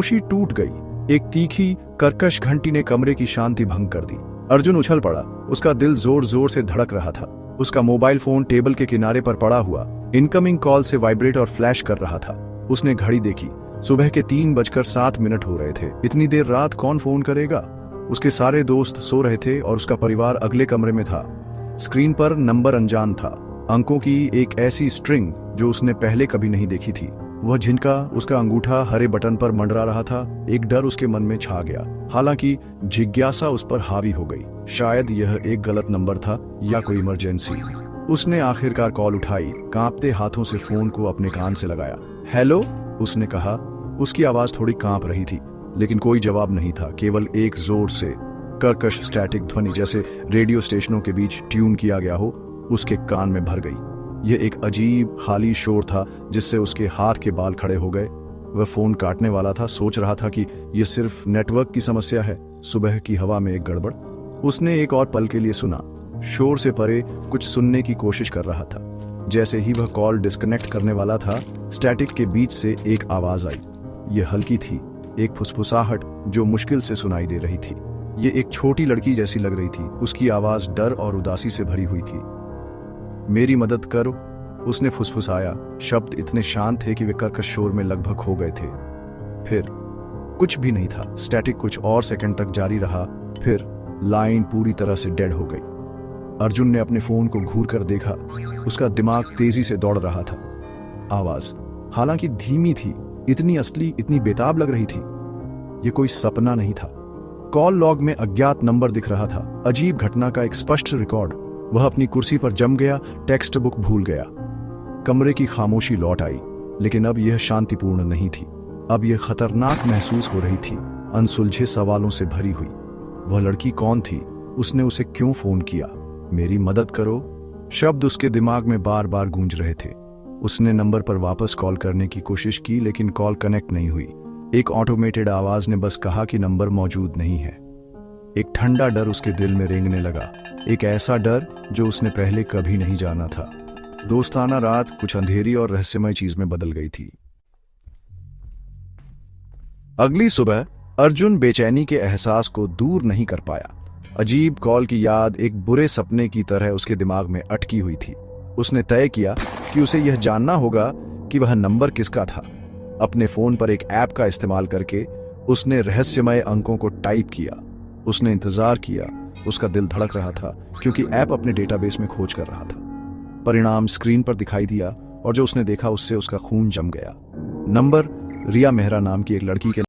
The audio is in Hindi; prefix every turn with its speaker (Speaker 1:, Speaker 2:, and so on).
Speaker 1: खामोशी टूट गई। एक तीखी कर्कश घंटी ने कमरे की शांति भंग कर दी। अर्जुन उछल पड़ा। उसका दिल जोर जोर से धड़क रहा था। उसका मोबाइल फोन टेबल के किनारे पर पड़ा हुआ इनकमिंग कॉल से वाइब्रेट और फ्लैश कर रहा था। उसने घड़ी देखी। सुबह के 3:07 हो रहे थे। इतनी देर रात कौन फोन करेगा? उसके सारे दोस्त सो रहे थे और उसका परिवार अगले कमरे में था। स्क्रीन पर नंबर अनजान था, अंकों की एक ऐसी स्ट्रिंग जो उसने पहले कभी नहीं देखी थी। वह झिनका, उसका अंगूठा हरे बटन पर मंडरा रहा था। एक डर उसके मन में छा गया, हालांकि जिज्ञासा उस पर हावी हो गई। शायद यह एक गलत नंबर था या कोई इमरजेंसी। उसने आखिरकार कॉल उठाई, कांपते हाथों से फोन को अपने कान से लगाया। हेलो, उसने कहा। उसकी आवाज थोड़ी कांप रही थी, लेकिन कोई जवाब नहीं था। केवल एक जोर से कर्कश स्टैटिक ध्वनि, जैसे रेडियो स्टेशनों के बीच ट्यून किया गया हो, उसके कान में भर गई। यह एक अजीब खाली शोर था जिससे उसके हाथ के बाल खड़े हो गए। वह फोन काटने वाला था, सोच रहा था कि यह सिर्फ नेटवर्क की समस्या है, सुबह की हवा में एक गड़बड़। उसने एक और पल के लिए सुना। शोर से परे कुछ सुनने की कोशिश कर रहा था। जैसे ही वह कॉल डिस्कनेक्ट करने वाला था, स्टैटिक के बीच से एक आवाज आई। यह हल्की थी, एक फुसफुसाहट जो मुश्किल से सुनाई दे रही थी। यह एक छोटी लड़की जैसी लग रही थी। उसकी आवाज डर और उदासी से भरी हुई थी। मेरी मदद करो, उसने फुसफुसाया। शब्द इतने शांत थे कि वे कर्कश शोर में लगभग खो गए थे। फिर कुछ भी नहीं था। स्टैटिक कुछ और सेकंड तक जारी रहा, फिर लाइन पूरी तरह से डेड हो गई। अर्जुन ने अपने फोन को घूर कर देखा। उसका दिमाग तेजी से दौड़ रहा था। आवाज, हालांकि धीमी थी, इतनी असली, इतनी बेताब लग रही थी। यह कोई सपना नहीं था। कॉल लॉग में अज्ञात नंबर दिख रहा था, अजीब घटना का एक स्पष्ट रिकॉर्ड। वह अपनी कुर्सी पर जम गया, टेक्स्ट बुक भूल गया। कमरे की खामोशी लौट आई, लेकिन अब यह शांतिपूर्ण नहीं थी। अब यह खतरनाक महसूस हो रही थी, अनसुलझे सवालों से भरी हुई। वह लड़की कौन थी? उसने उसे क्यों फोन किया? मेरी मदद करो, शब्द उसके दिमाग में बार बार गूंज रहे थे। उसने नंबर पर वापस कॉल करने की कोशिश की, लेकिन कॉल कनेक्ट नहीं हुई। एक ऑटोमेटेड आवाज ने बस कहा कि नंबर मौजूद नहीं है। एक ठंडा डर उसके दिल में रेंगने लगा, एक ऐसा डर जो उसने पहले कभी नहीं जाना था। दोस्ताना रात कुछ अंधेरी और रहस्यमय चीज में बदल गई थी। अगली सुबह अर्जुन बेचैनी के एहसास को दूर नहीं कर पाया। अजीब कॉल की याद एक बुरे सपने की तरह उसके दिमाग में अटकी हुई थी। उसने तय किया कि उसे यह जानना होगा कि वह नंबर किसका था। अपने फोन पर एक ऐप का इस्तेमाल करके उसने रहस्यमय अंकों को टाइप किया। उसने इंतजार किया। उसका दिल धड़क रहा था, क्योंकि ऐप अपने डेटाबेस में खोज कर रहा था। परिणाम स्क्रीन पर दिखाई दिया, और जो उसने देखा उससे उसका खून जम गया। नंबर रिया मेहरा नाम की एक लड़की के